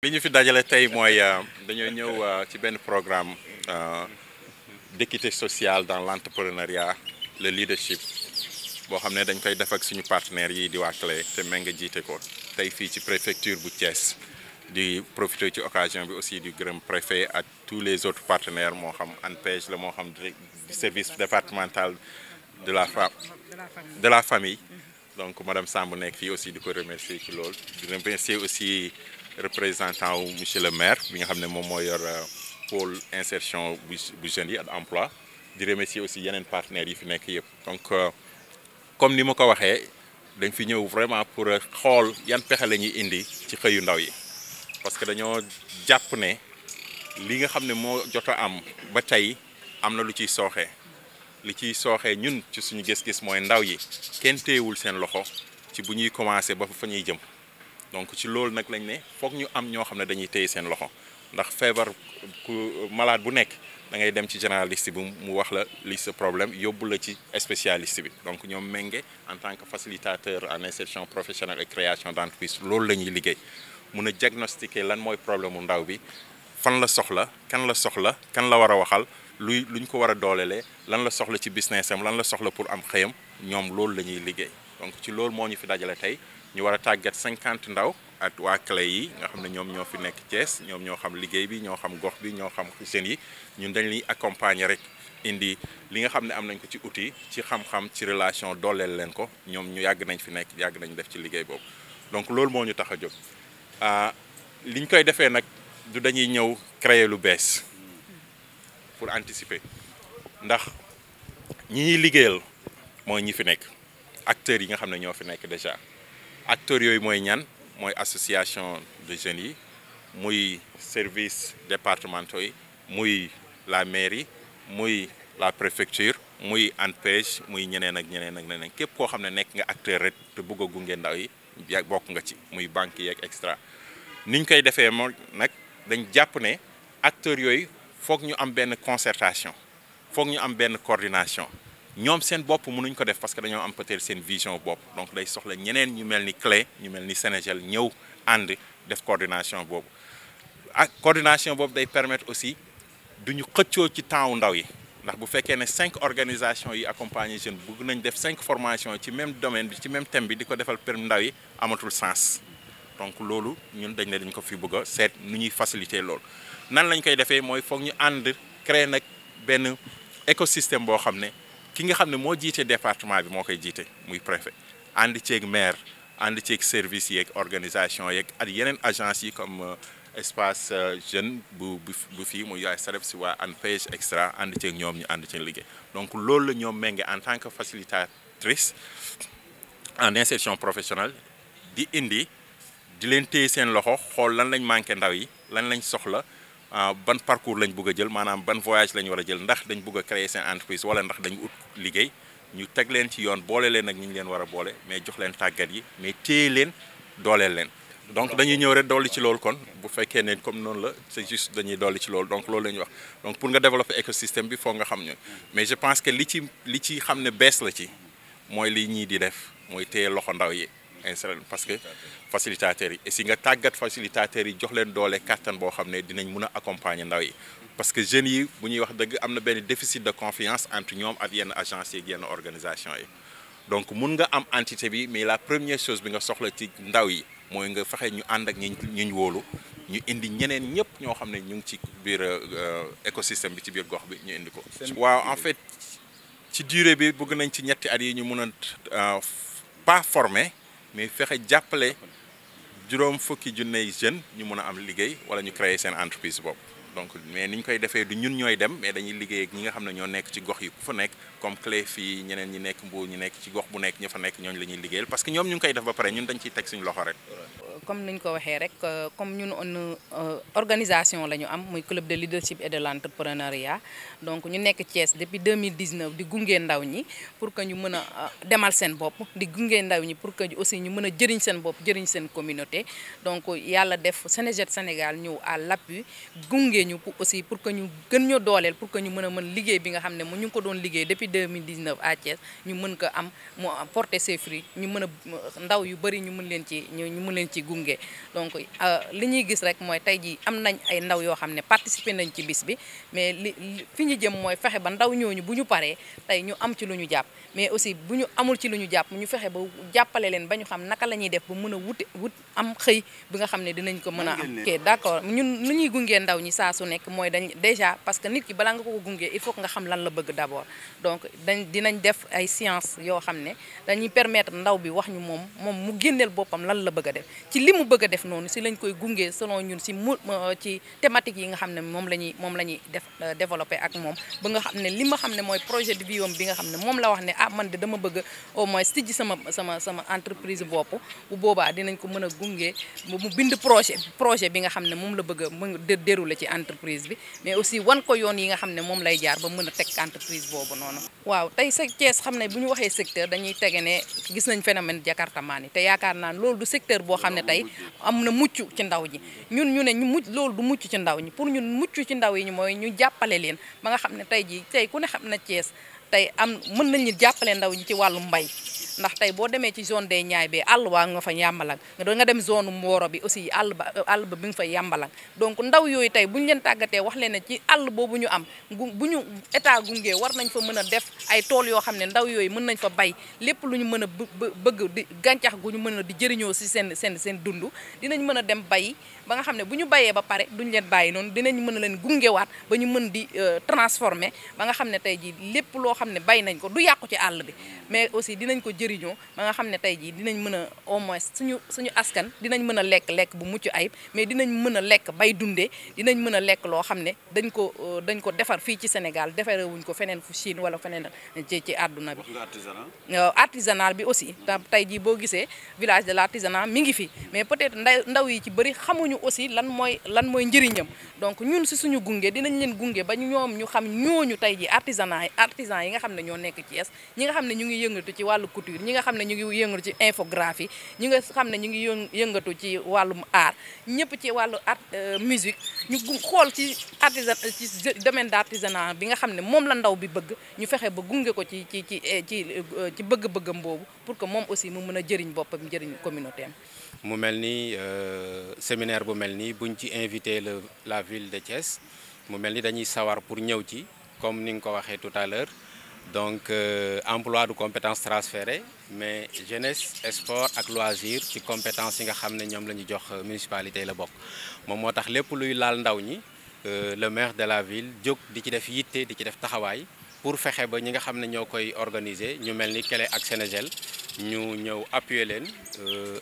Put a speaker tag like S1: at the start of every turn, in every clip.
S1: li ñu fi dajale tey mooy dañoo ñëw ci benn programme d'équité sociale dans l'entrepreneuriat le leadership boo xam ne dañ koy def ak suñu partenaires yi di waa CLE te Mbengue jiite ko tey fii ci préfecture bu Thiès di profiter ci occasion bi aussi di gërëm préfet ak tous les autres partenaires moo xam ANPEJ la moo xam service départemental de la famille donc madame Samb nekk fii aussi di ko remercier ci loolu di remercier aussi représentant wu monsieur le maire bi nga xam ne moom moo yor pôle insertion bu jeunes yi ak emploi di remercier aussi yeneen partenaires yi fi nekk yëpp donc comme ni ma ko waxee dañ fi ñëw vraiment pour xool yan pexe la ñuy indi ci xëyu ndaw yi parce que dañoo jàpp ne li nga xam ne moo jot a am ba tey am na lu ciy sooxee li ciy sooxee ñun ci suñu gis-gis mooy ndaw yi kenn téyewul seen loxo ci bu ñuy commencé ba fa ñuy jëm donc ci loolu nag lañ ne foog ñu am ñoo xam ne dañuy téye seen loxo ndax feebar ku malade bu nekk da ngay dem ci généraliste bi mu wax la li sa problème yóbbu la ci spécialiste bi donc ñoom Mbengue en tant que facilitateur en insertion professionnelle et création d'entreprise loolu la ñuy liggéey mun a diagnostiquer lan mooy problème mu ndaw bi fan la soxla kan la war a waxal luñ ko war a doolelee lan la soxla ci business am lan la soxla pour am xëyam ñoom loolu la ñuy liggéey donc ci loolu moo ñu fi dajale tey ñu war a tàggat 50 ndaw ak waa CLE yi nga xam ne ñoom ñoo fi nekk Thiès ñoom ñoo xam liggéey bi ñoo xam gox bi ñoo xam jeunes yi ñun dañ liy accompagner rek indi li nga xam ne am nañ ko ci outil ci xam-xam ci relation dooleel leen ko ñoom ñu yàgg nañ fi nekk yàgg nañ def ci liggéey boobu donc loolu moo ñu tax a jóg li ñu koy defee nag du dañuy ñëw créer lu bees pour anticiper ndax ñi ñuy liggéeyal mooy ñi fi nekk acteurs yi nga xam ne ñoo fi nekk déjà acteurs yooyu mooy ñan mooy association de jeunes yi muy service départementaux yi muy la mairie muy la préfecture muy ANPEJ muy ñeneen ak ñeneen képp koo xam ne nekk nga acteur rek te bëgg a gunge ndaw yi bokk nga ci muy banque yeeg extra niñ koy defee moo nag dañ jàpp ne acteurs yooyu foog ñu am benn concertation foog ñu am benn coordination ñoom seen bopp mënuñ ko def parce que dañoo am peut-être seen vision bopp donc day soxla ñeneen ñu mel ni CLE ñu mel ni Sénégal ñëw ànd def coordination boobu ak coordination boobu day permettre aussi duñu xëccoo ci temps wu ndaw yi ndax bu fekkee ne 5 organisations yi accompagner jeunes bëgg nañ def 5 formations ci même domaine bi ci même thème bi di ko defal per ndaw yi amatul sens donc loolu ñun dañ ne dañ ko fi bëgg a seet nu ñuy faciliter loolu nan lañ koy defee mooy foog ñu ànd créer nag benn écosystème boo xam ne ki nga xam ne moo jiite département bi moo koy jiite muy préfet ànd ceeg maire ànd ceeg service yeeg organisation yeeg ak yeneen agence yi comme espace jeune bu fii muy yaay saref si waa ANPEJ extra ànd ceeg ñoom ñu ànd ceeg liggéey donc loolu la ñoom Mbengue en tant que facilitatrice en insertion professionnelle di indi di leen téye seen loxo xool lan lañ manqué ndaw yi lan lañ soxla ban parcours lañ bëgg a jël maanaam ban voyage lañ war a jël ndax dañ bëgg a créer seen entreprise wala ndax dañ ut liggéey ñu teg leen ci yoon boole leen ak ñi ñu leen war a boole mais jox leen tàggat yi mais téye leen dooleel leen. donc dañuy ñëw rek dolli ci loolu kon bu fekkee ne comme noonu la c'est juste dañuy dolli ci loolu donc loolu la ñuy wax donc pour nga développer écosystème bi foog nga xam ñun mais je pense que li ci xam ne bees la ci mooy li ñii di def mooy téye loxo ndaw yi. parce que facilitateurs yi et si nga tàggat facilitateurs yi jox leen doole kàttan boo xam ne dinañ mun a accompagner ndaw yi parce que jeunes yi bu ñuy wax dëgg am na benn déficit de confiance entre ñoom ak yenn agences yi ak yenn organisation yi donc mun nga am entité bi mais la première chose bi nga soxla ci ndaw yi mooy nga fexe ñu ànd ak ñu wóolu ñu indi ñeneen ñëpp ñoo xam ne ñu ngi ci biir écosystème bi ci biir gox bi ñu indi ko. waaw en fait ci durée bi bëgg nañ ci ñetti at yi ñu mun a pas former. mais fexe jàppale juróom fukki junney jeunes ñu mën a am liggéey wala ñu créer seen entreprise bopp donc mais ni ñu koy defee du ñun ñooy dem mais dañuy liggéey ak ñi nga xam ne ñoo nekk ci gox yi ku fa nekk comme CLE fii ñeneen ñi nekk Mbour ñu nekk ci gox bu nekk ña fa nekk ñooñu la ñuy liggéeyal parce que ñoom ñu ngi koy def ba pare ñun dañ ciy teg suñu loxo rek.
S2: comme niñ ko waxee rek comme ñun organisation la ñu am muy club de leadership et de l'entrepreneuriat donc ñu nekk Thiès depuis 2019 di gunge ndaw ñi pour que ñu mën a demal seen bopp di gunge ndaw ñi pour que aussi ñu mën a jëriñ seen bopp jëriñ seen communauté donc yàlla def Sénégal ñëw à l'appui gunge ñu aussi pour que ñu gën ñu dooleel pour que ñu mën liggéey bi nga xam ne mu ñu ngi ko doon liggéey depuis 2019 à Thiès ñu mën ko am mu porter ses fruits ñu mën a ndaw yu bëri ñu mën leen ci gunge. donc li ñuy gis rek mooy tey jii am nañ ay ndaw yoo xam ne participer nañ ci bis bi mais fi ñu jëm mooy fexe ba ndaw ñooñu bu ñu paree tey ñu am ci lu ñu jàpp mais aussi bu ñu amul ci lu ñu jàpp ñu fexe ba jàppale leen ba ñu xam naka la ñuy def ba mën a wut am xëy bi nga xam ne dinañ ko mën a am. ok d'accord ñun lu ñuy gungee ndaw ñi saa su nekk mooy dañ déjà parce que nit ki balaa nga ko gungee il faut que nga xam lan la bëgg d'abord donc dinañ def ay science yoo xam ne dañuy permettre ndaw bi wax ñu moom mu génneel boppam lan la bëgg a def ci li mu bëgg a def noonu si lañ koy gungee selon ñun ci thématique yi nga xam ne moom la ñuy def développer ak moom ba nga xam ne li ma xam ne mooy projet de vie bi nga xam ne moom la wax ne man de dama bëgg au moins tijji sama entreprise bopp bu boobaa dinañ ko mën a gunge mu bind projet bi nga xam ne moom la bëgg mu dérouler ci entreprise bi mais aussi wan ko yoon yi nga xam ne moom lay jaar ba mën a teg entreprise boobu noonu. waaw tey sa Thiès xam ne bu ñu waxee secteur dañuy tege ne gis nañ phénomène jakartamaan yi te yaakaar naa loolu du secteur boo xam ne tey am na mucc ci ndaw ñi ñu ne loolu du mucc ci ndaw ñi pour ñun mucc ci ndaw yi mooy ñu jàppale leen ba nga xam ne tey ku ne xam na Thiès tey mën nañu jàppale ndaw ñi ci wàllu mbay ndax tey boo demee ci zone des Niayes bi àll waa nga fa yàmbalang nga dem zone Mboro bi aussi àll ba bi nga fa yàmbalang donc ndaw yooyu tey bu ñu leen tàggatee wax leen ne ci àll boobu ñu am bu ñu état gungee war nañ fa mën a def ay tool yoo xam ne ndaw yooyu mën nañ fa bay lépp lu ñu mën a bëgg di gàncax gu ñu mën a di jëriñoo si seen dund dinañ mën a dem bay ba nga xam ne bu ñu bayee ba pare duñ leen bàyyi noonu dinañ mën a leen gungewaat ba ñu mën di transformer ba nga xam ne tey ji lépp loo xam ne bay nañ ko du yàqu ci àll bi mais aussi dinañ ko jëriñoo ba nga xam ne tey jii dinañ mën a au moins suñu askan dinañ mën a lekk bu mucc ayib mais dinañ mën a lekk bay dundee dinañ mën a lekk loo xam ne dañ ko defar fii ci Sénégal defarewuñ ko feneen fu Chine wala feneen ci àdduna bi. artisanal bi aussi tey jii boo gisee village de l'artisanat mi ngi fi mais peut-être ndaw yi ci bëri xamuñu aussi lan mooy njëriñam donc ñun si suñu gunge dinañ leen gunge ba ñoom ñu xam ñooñu tey jii artisan yi nga xam ne ñoo nekk Thiès ñi nga xam ne ñu ngi yëngatu ci wàllu couture ñi nga xam ne ñu ngi yëngatu ci infographie ñi nga xam ne ñu ngi yëngatu ci wàllum art ñëpp ci wàllu art musique ñu xool ci domaine d'artisanat bi nga xam ne moom la ndaw bi bëgg ñu fexe ba gunge ko ci bëgg-bëggam boobu pour que moom aussi mu mën a jëriñ boppam jëriñ communauté am.
S3: mu mel ni séminaire bu mel ni buñ ci invité la ville de Thiès mu mel ni dañuy sawar pour ñëw ci comme ni nga ko waxee tout à l'heure donc emploi de compétences transférées mais jeunesse sport ak loisir ci compétences yi nga xam ne ñoom la ñu jox municipalité la bokk moom moo tax lépp luy laal ndaw ñi le maire de la ville jóg di ci def yitte di ci def taxawaay pour fexe ba ñi nga xam ne ñoo koy organiser ñu mel ni Kélé ak Sénégel ñu ñëw appuyer leen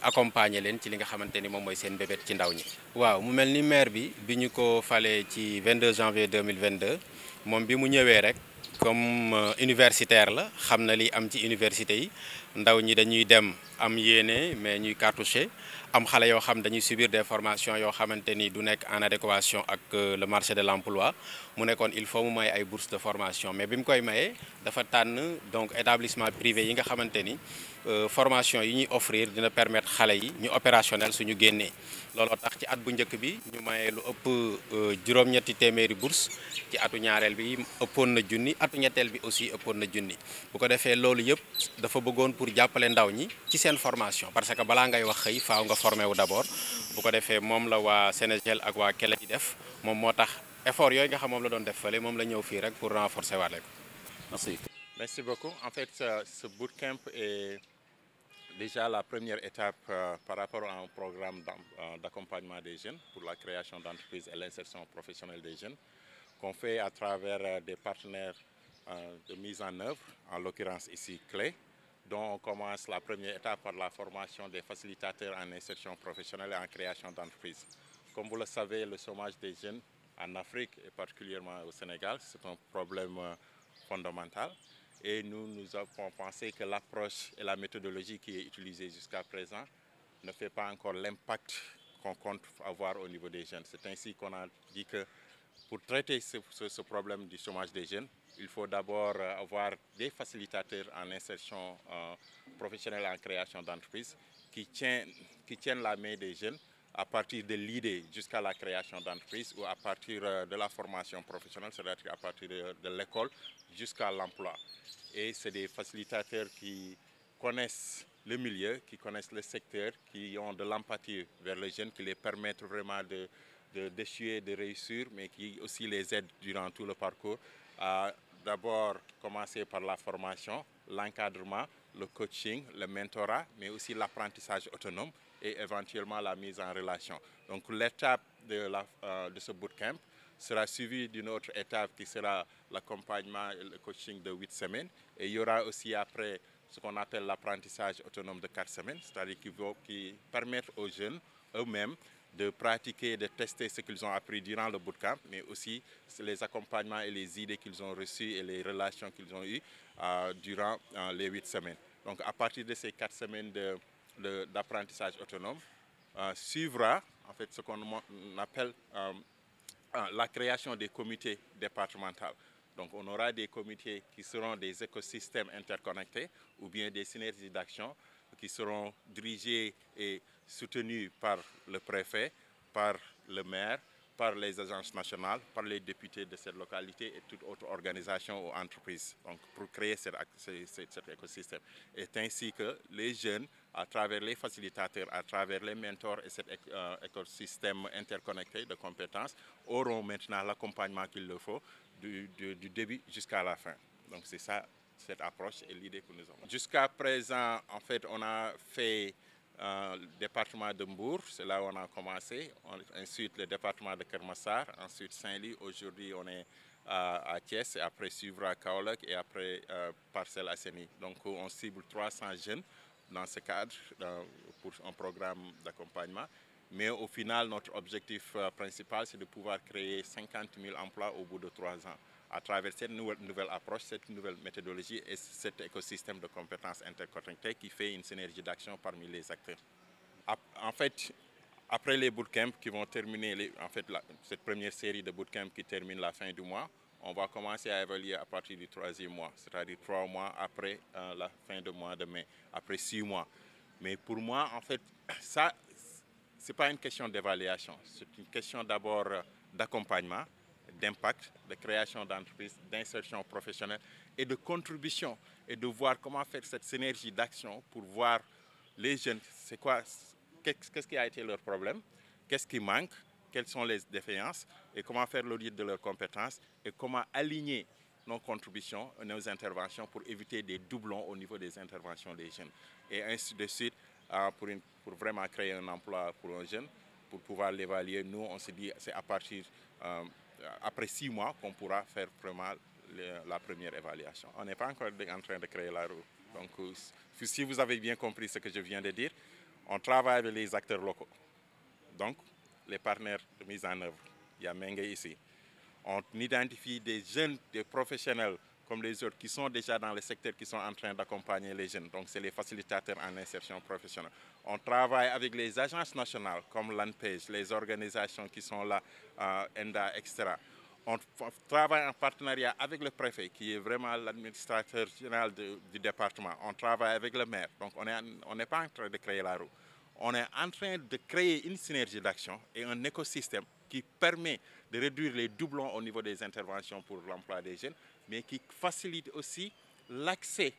S3: accompagner leen ci li nga xamante ni moom mooy seen bébét ci ndaw ñi. waaw mu mel ni maire bi ñu ko falee ci 22 janvier 2022 moom bi mu ñëwee rek comme universitaire la xam na li am ci université yi ndaw ñi dañuy dem am yéene mais ñuy cartouché am xale yoo xam dañuy subir des formations yoo xamante ni du nekk en adéquation ak le marché de l'emploi mu nekkoon il faut mu may ay bourses de formation mais bi mu koy mayee dafa tànn donc établissement privé yi nga xamante ni formation yi ñuy offrir dina permettre xale yi ñu opérationnel suñu génnee looloo tax ci at bu njëkk bi ñu mayee lu ëpp juróom-ñetti téeméeri bourse ci atu ñaareel bi ëppoon na junni atu ñetteel bi aussi ëppoon na junni bu ko defee loolu yëpp dafa bëggoon pour jàppale ndaw ñi ci seen formation parce que balaa ngay wax xëy faaw nga formé wu d'abord bu ko defee moom la waa Sénégel ak waa Kélé di def moom moo tax effort yooyu nga xam moom la doon def fële moom la ñëw fii rek pour renforcer waale ko.
S1: Merci beaucoup. En fait, ce bootcamp est déjà la première étape par rapport à un programme d'accompagnement des jeunes pour la création d'entreprises et l'insertion professionnelle des jeunes qu'on fait à travers des partenaires de mise en œuvre, en l'occurrence ici Clé, dont on commence la première étape par la formation des facilitateurs en insertion professionnelle et en création d'entreprises. Comme vous le savez, le chômage des jeunes en Afrique et particulièrement au Sénégal, c'est un problème fondamental. Et nous avons pensé que l'approche et la méthodologie qui est utilisée jusqu'à présent ne fait pas encore l'impact qu'on compte avoir au niveau des jeunes. C'est ainsi qu'on a dit que pour traiter ce problème du chômage des jeunes, il faut d'abord avoir des facilitateurs en insertion professionnelle et en création d'entreprises qui tiennent la main des jeunes à partir de l'idée jusqu'à la création d'entreprise ou à partir de la formation professionnelle, c'est-à-dire à partir de l'école jusqu'à l'emploi. Et c'est des facilitateurs qui connaissent le milieu, qui connaissent le secteur, qui ont de l'empathie vers les jeunes, qui les permettent vraiment d'échouer, de réussir, mais qui aussi les aident durant tout le parcours à d'abord commencer par la formation, l'encadrement, le coaching, le mentorat, mais aussi l'apprentissage autonome et éventuellement la mise en relation. Donc l'étape de ce bootcamp sera suivie d'une autre étape qui sera l'accompagnement et le coaching de 8 semaines. Et il y aura aussi après ce qu'on appelle l'apprentissage autonome de 4 semaines, c'est-à-dire qui permettre aux jeunes eux-mêmes de pratiquer, de tester ce qu'ils ont appris durant le bootcamp, mais aussi les accompagnements et les idées qu'ils ont reçues et les relations qu'ils ont eues durant les 8 semaines. Donc à partir de ces 4 semaines d'apprentissage autonome, suivra en fait ce qu'on appelle la création des comités départementaux. Donc on aura des comités qui seront des écosystèmes interconnectés ou bien des synergies d'action qui seront dirigés et soutenus par le préfet, par le maire, par les agences nationales, par les députés de cette localité et toute autre organisation ou entreprise, donc pour créer cet écosystème. Et ainsi que les jeunes, à travers les facilitateurs, à travers les mentors et cet écosystème interconnecté de compétences, auront maintenant l'accompagnement qu'il leur faut du début jusqu'à la fin. Donc c'est ça, cette approche et l'idée que nous avons. Jusqu'à présent, en fait, on a fait le département de Mbour, c'est là où on a commencé. Ensuite, le département de Kermassar, ensuite Saint-Louis. Aujourd'hui, on est à Thiès, et après suivra Kaolack et après Parcelles Assainies. Donc, on cible 300 jeunes dans ce cadre pour un programme d'accompagnement. Mais au final, notre objectif principal, c'est de pouvoir créer 50 000 emplois au bout de 3 ans à travers cette nouvelle approche, cette nouvelle méthodologie et cet écosystème de compétences interconnectées qui fait une synergie d'action parmi les acteurs. En fait, après les bootcamps qui vont terminer, cette première série de bootcamps qui termine la fin du mois, on va commencer à évaluer à partir du 3e mois, c'est-à-dire 3 mois après la fin du mois de mai, après 6 mois. Mais pour moi, en fait, ça, ce n'est pas une question d'évaluation, c'est une question d'abord d'accompagnement, d'impact, de création d'entreprises, d'insertion professionnelle et de contribution et de voir comment faire cette synergie d'action pour voir les jeunes, c'est quoi, qu'est-ce qui a été leur problème, qu'est-ce qui manque, quelles sont les défaillances et comment faire l'audit de leurs compétences et comment aligner nos contributions, nos interventions pour éviter des doublons au niveau des interventions des jeunes. Et ainsi de suite, pour vraiment créer un emploi pour un jeune, pour pouvoir l'évaluer, nous on se dit c'est à partir après 6 mois qu'on pourra faire vraiment la première évaluation. On n'est pas encore en train de créer la roue. Donc si vous avez bien compris ce que je viens de dire, on travaille avec les acteurs locaux, donc les partenaires de mise en œuvre. Il y a Mengue ici. On identifie des jeunes, des professionnels comme les autres qui sont déjà dans le secteur, qui sont en train d'accompagner les jeunes. Donc c'est les facilitateurs en insertion professionnelle. On travaille avec les agences nationales comme l'ANPEJ, les organisations qui sont là, ENDA, etc. On travaille en partenariat avec le préfet, qui est vraiment l'administrateur général du département. On travaille avec le maire. Donc on n'est pas en train de créer la roue. On est en train de créer une synergie d'action et un écosystème qui permet de réduire les doublons au niveau des interventions pour l'emploi des jeunes, mais qui facilite aussi l'accès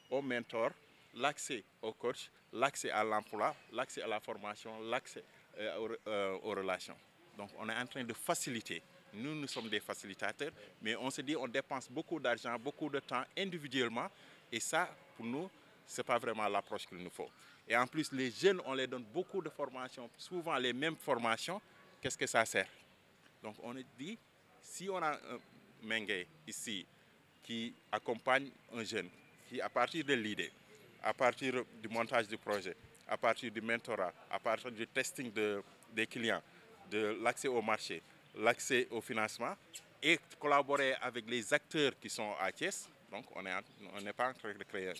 S1: aux mentors, l'accès aux coachs, l'accès à l'emploi, l'accès à la formation, l'accès aux relations. Donc on est en train de faciliter. Nous sommes des facilitateurs, mais on se dit on dépense beaucoup d'argent, beaucoup de temps individuellement, et ça, pour nous, ce n'est pas vraiment l'approche qu'il nous faut. Et en plus, les jeunes, on les donne beaucoup de formations, souvent les mêmes formations. Qu'est-ce que ça sert? Donc on dit, si on a un Mengue ici qui accompagne un jeune, qui à partir de l'idée, à partir du montage du projet, à partir du mentorat, à partir du testing des clients, de l'accès au marché, l'accès au financement, et collaborer avec les acteurs qui sont à Thiès, donc on n'est pas en train de créer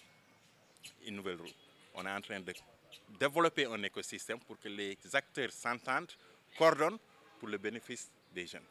S1: une nouvelle roue. On est en train de développer un écosystème pour que les acteurs s'entendent, coordonnent pour le bénéfice des jeunes.